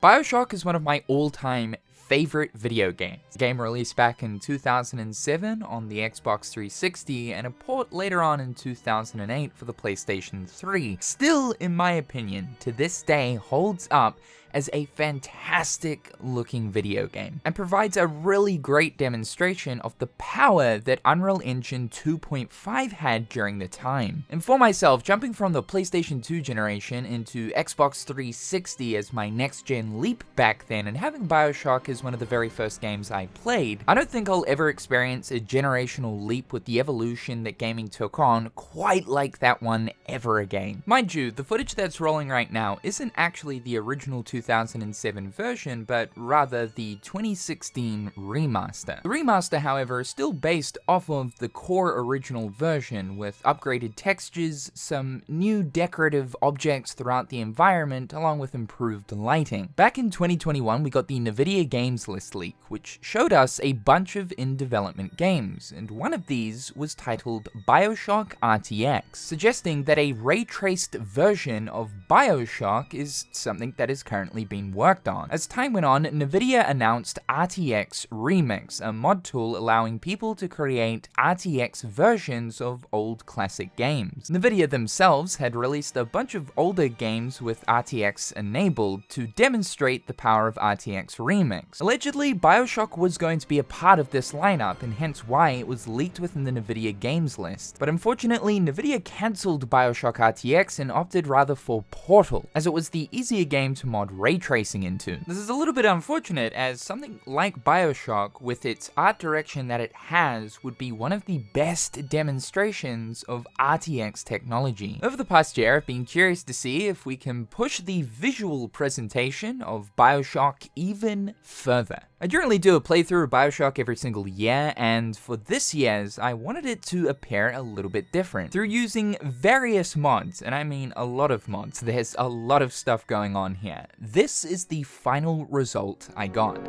Bioshock is one of my all-time favorite video games. The game released back in 2007 on the Xbox 360 and a port later on in 2008 for the PlayStation 3. Still, in my opinion, to this day holds up as a fantastic looking video game and provides a really great demonstration of the power that Unreal Engine 2.5 had during the time. And for myself, jumping from the PlayStation 2 generation into Xbox 360 as my next gen leap back then, and having Bioshock as one of the very first games I played, I don't think I'll ever experience a generational leap with the evolution that gaming took on quite like that one ever again. Mind you, the footage that's rolling right now isn't actually the original 2007 version, but rather the 2016 remaster. The remaster, however, is still based off of the core original version, with upgraded textures, some new decorative objects throughout the environment, along with improved lighting. Back in 2021, we got the NVIDIA Games List leak, which showed us a bunch of in-development games, and one of these was titled Bioshock RTX, suggesting that a ray-traced version of Bioshock is something that is currently being worked on. As time went on, NVIDIA announced RTX Remix, a mod tool allowing people to create RTX versions of old classic games. NVIDIA themselves had released a bunch of older games with RTX enabled to demonstrate the power of RTX Remix. Allegedly, Bioshock was going to be a part of this lineup, and hence why it was leaked within the NVIDIA Games List. But unfortunately, NVIDIA cancelled Bioshock RTX and opted rather for Portal, as it was the easier game to mod ray tracing into. This is a little bit unfortunate, as something like Bioshock, with its art direction that it has, would be one of the best demonstrations of RTX technology. Over the past year, I've been curious to see if we can push the visual presentation of Bioshock even further. I generally do a playthrough of Bioshock every single year, and for this year's, I wanted it to appear a little bit different. Through using various mods, and I mean a lot of mods, there's a lot of stuff going on here. This is the final result I got.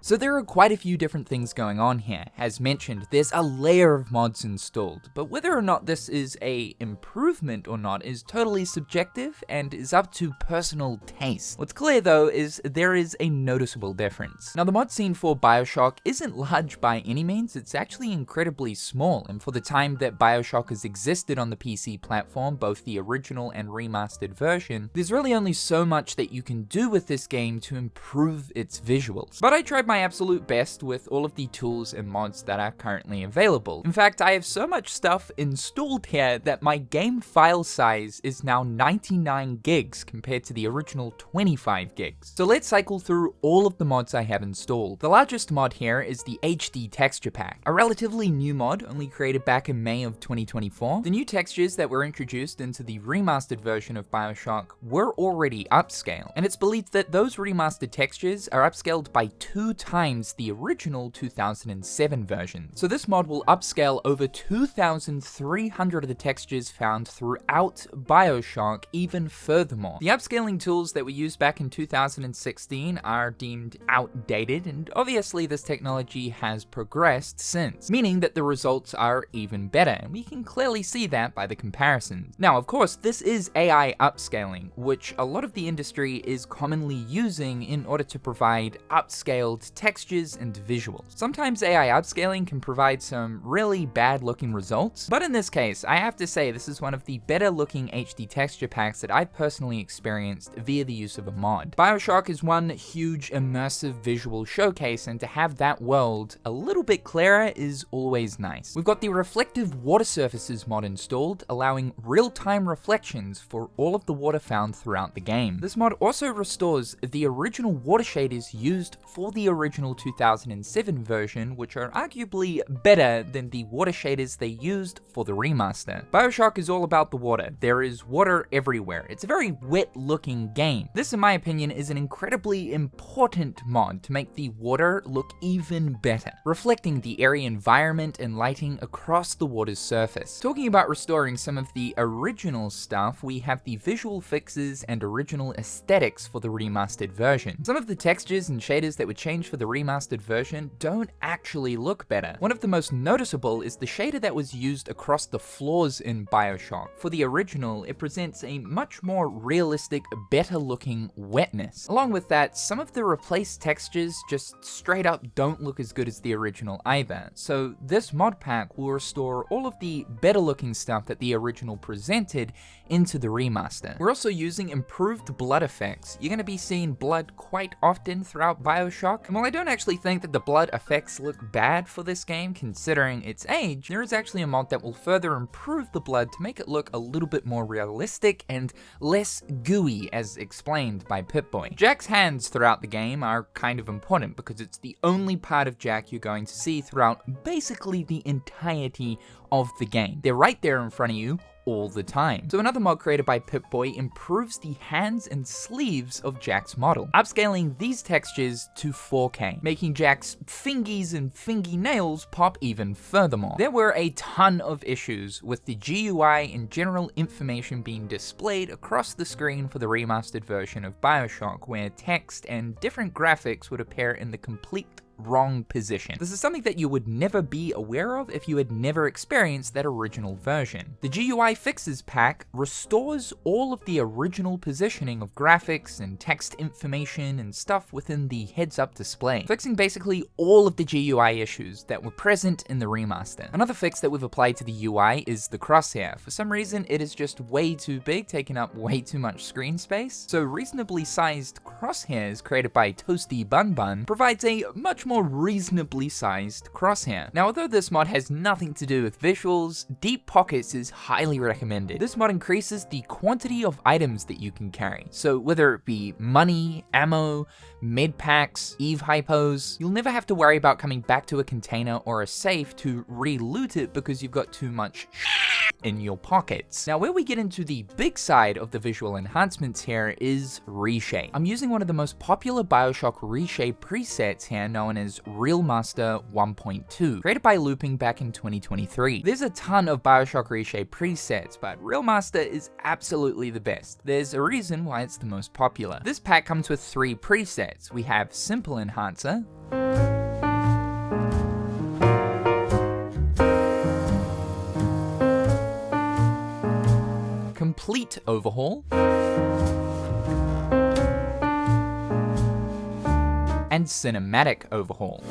So there are quite a few different things going on here. As mentioned, there's a layer of mods installed, but whether or not this is a improvement or not is totally subjective and is up to personal taste. What's clear though is there is a noticeable difference. Now the mod scene for Bioshock isn't large by any means, it's actually incredibly small, and for the time that Bioshock has existed on the PC platform, both the original and remastered version, there's really only so much that you can do with this game to improve its visuals. But I tried my absolute best with all of the tools and mods that are currently available. In fact, I have so much stuff installed here that my game file size is now 99 gigs compared to the original 25 gigs. So let's cycle through all of the mods I have installed. The largest mod here is the HD texture pack, a relatively new mod only created back in May of 2024. The new textures that were introduced into the remastered version of Bioshock were already upscaled, and it's believed that those remastered textures are upscaled by 2 times the original 2007 version. So this mod will upscale over 2,300 of the textures found throughout Bioshock even furthermore. The upscaling tools that were used back in 2016 are deemed outdated, and obviously this technology has progressed since, meaning that the results are even better, and we can clearly see that by the comparisons. Now, of course, this is AI upscaling, which a lot of the industry is commonly using in order to provide upscaled textures and visuals. Sometimes AI upscaling can provide some really bad looking results, but in this case, I have to say this is one of the better looking HD texture packs that I've personally experienced via the use of a mod. Bioshock is one huge immersive visual showcase, and to have that world a little bit clearer is always nice. We've got the reflective water surfaces mod installed, allowing real-time reflections for all of the water found throughout the game. This mod also restores the original water shaders used for the original 2007 version, which are arguably better than the water shaders they used for the remaster. Bioshock is all about the water. There is water everywhere. It's a very wet looking game. This, in my opinion, is an incredibly important mod to make the water look even better, reflecting the area environment and lighting across the water's surface. Talking about restoring some of the original stuff, we have the visual fixes and original aesthetics for the remastered version. Some of the textures and shaders that were changed for the remastered version don't actually look better. One of the most noticeable is the shader that was used across the floors in Bioshock. For the original, it presents a much more realistic, better looking wetness. Along with that, some of the replaced textures just straight up don't look as good as the original either. So this mod pack will restore all of the better looking stuff that the original presented into the remaster. We're also using improved blood effects. You're going to be seeing blood quite often throughout Bioshock, and while I don't actually think that the blood effects look bad for this game considering its age, there is actually a mod that will further improve the blood to make it look a little bit more realistic and less gooey, as explained by Pip-Boy. Jack's hands throughout the game are kind of important because it's the only part of Jack you're going to see throughout basically the entirety of the game. They're right there in front of you all the time. So another mod created by Pip-Boy improves the hands and sleeves of Jack's model, upscaling these textures to 4K, making Jack's fingies and fingy nails pop even furthermore. There were a ton of issues with the GUI and general information being displayed across the screen for the remastered version of Bioshock, where text and different graphics would appear in the complete wrong position. This is something that you would never be aware of if you had never experienced that original version. The GUI Fixes pack restores all of the original positioning of graphics and text information and stuff within the heads-up display, fixing basically all of the GUI issues that were present in the remaster. Another fix that we've applied to the UI is the crosshair. For some reason, it is just way too big, taking up way too much screen space, so reasonably sized crosshairs created by Toasty Bun Bun provides a much more reasonably sized crosshair. Now, although this mod has nothing to do with visuals, Deep Pockets is highly recommended. This mod increases the quantity of items that you can carry. So whether it be money, ammo, med packs, Eve hypos, you'll never have to worry about coming back to a container or a safe to re-loot it because you've got too much in your pockets. Now, where we get into the big side of the visual enhancements here is ReShade. I'm using one of the most popular Bioshock ReShade presets here, known as RealMaster 1.2, created by Looping back in 2023. There's a ton of Bioshock ReShade presets, but RealMaster is absolutely the best. There's a reason why it's the most popular. This pack comes with 3 presets. We have Simple Enhancer, complete overhaul, and cinematic overhaul.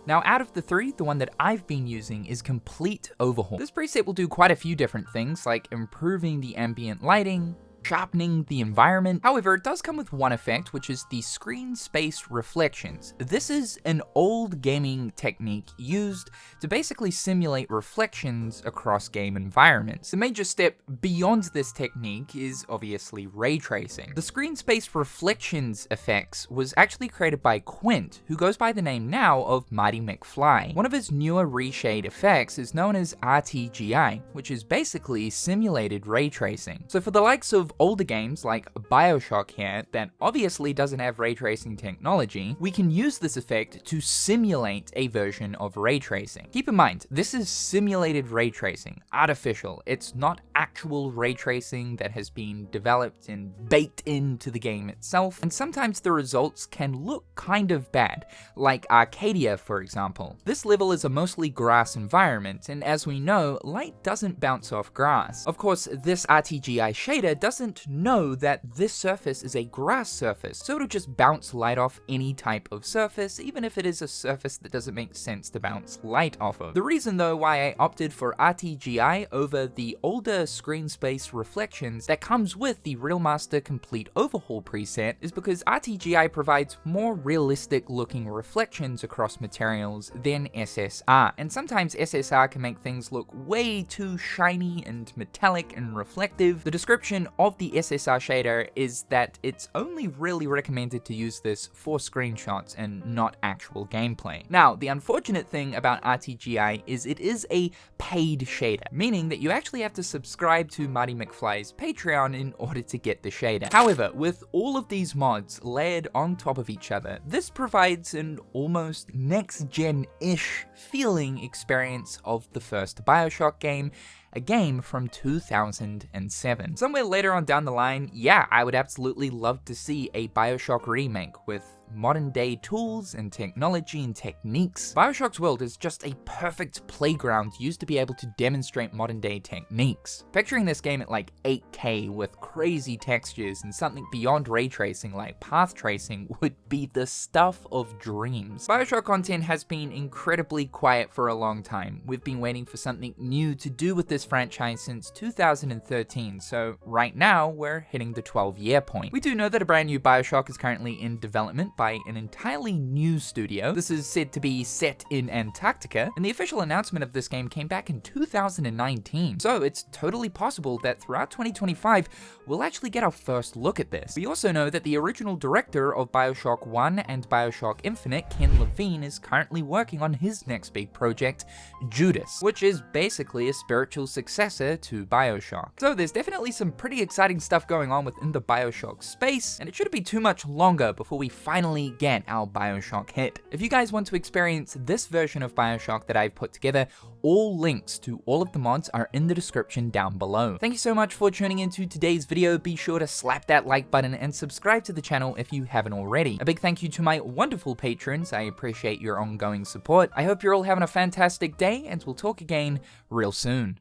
Now, out of the three, the one that I've been using is Complete Overhaul. This preset will do quite a few different things, like improving the ambient lighting, sharpening the environment. However, it does come with one effect, which is the screen space reflections. This is an old gaming technique used to basically simulate reflections across game environments. The major step beyond this technique is obviously ray tracing. The screen space reflections effects was actually created by Quint, who goes by the name now of Mighty McFly. One of his newer ReShade effects is known as RTGI, which is basically simulated ray tracing. So for the likes of older games like Bioshock here, that obviously doesn't have ray tracing technology, we can use this effect to simulate a version of ray tracing. Keep in mind, this is simulated ray tracing, artificial. It's not actual ray tracing that has been developed and baked into the game itself, and sometimes the results can look kind of bad, like Arcadia for example. This level is a mostly grass environment, and as we know, light doesn't bounce off grass. Of course, this RTGI shader doesn't know that this surface is a grass surface, so it'll just bounce light off any type of surface, even if it is a surface that doesn't make sense to bounce light off of. The reason though why I opted for RTGI over the older screen space reflections that comes with the remaster Complete Overhaul preset is because RTGI provides more realistic looking reflections across materials than SSR, and sometimes SSR can make things look way too shiny and metallic and reflective. The description of the SSR shader is that it's only really recommended to use this for screenshots and not actual gameplay. Now, the unfortunate thing about RTGI is it is a paid shader, meaning that you actually have to subscribe to Mighty McFly's Patreon in order to get the shader. However, with all of these mods layered on top of each other, this provides an almost next-gen-ish feeling experience of the first Bioshock game, a game from 2007. Somewhere later on down the line, yeah, I would absolutely love to see a Bioshock remake with modern day tools and technology and techniques. Bioshock's world is just a perfect playground used to be able to demonstrate modern day techniques. Picturing this game at like 8K with crazy textures and something beyond ray tracing like path tracing would be the stuff of dreams. Bioshock content has been incredibly quiet for a long time. We've been waiting for something new to do with this franchise since 2013, so right now we're hitting the 12-year point. We do know that a brand new Bioshock is currently in development by an entirely new studio. This is said to be set in Antarctica, and the official announcement of this game came back in 2019. So it's totally possible that throughout 2025, we'll actually get our first look at this. We also know that the original director of Bioshock 1 and Bioshock Infinite, Ken Levine, is currently working on his next big project, Judas, which is basically a spiritual successor to Bioshock. So there's definitely some pretty exciting stuff going on within the Bioshock space, and it shouldn't be too much longer before we finally get our Bioshock hit. If you guys want to experience this version of Bioshock that I've put together, all links to all of the mods are in the description down below. Thank you so much for tuning into today's video. Be sure to slap that like button and subscribe to the channel if you haven't already. A big thank you to my wonderful patrons. I appreciate your ongoing support. I hope you're all having a fantastic day, and we'll talk again real soon.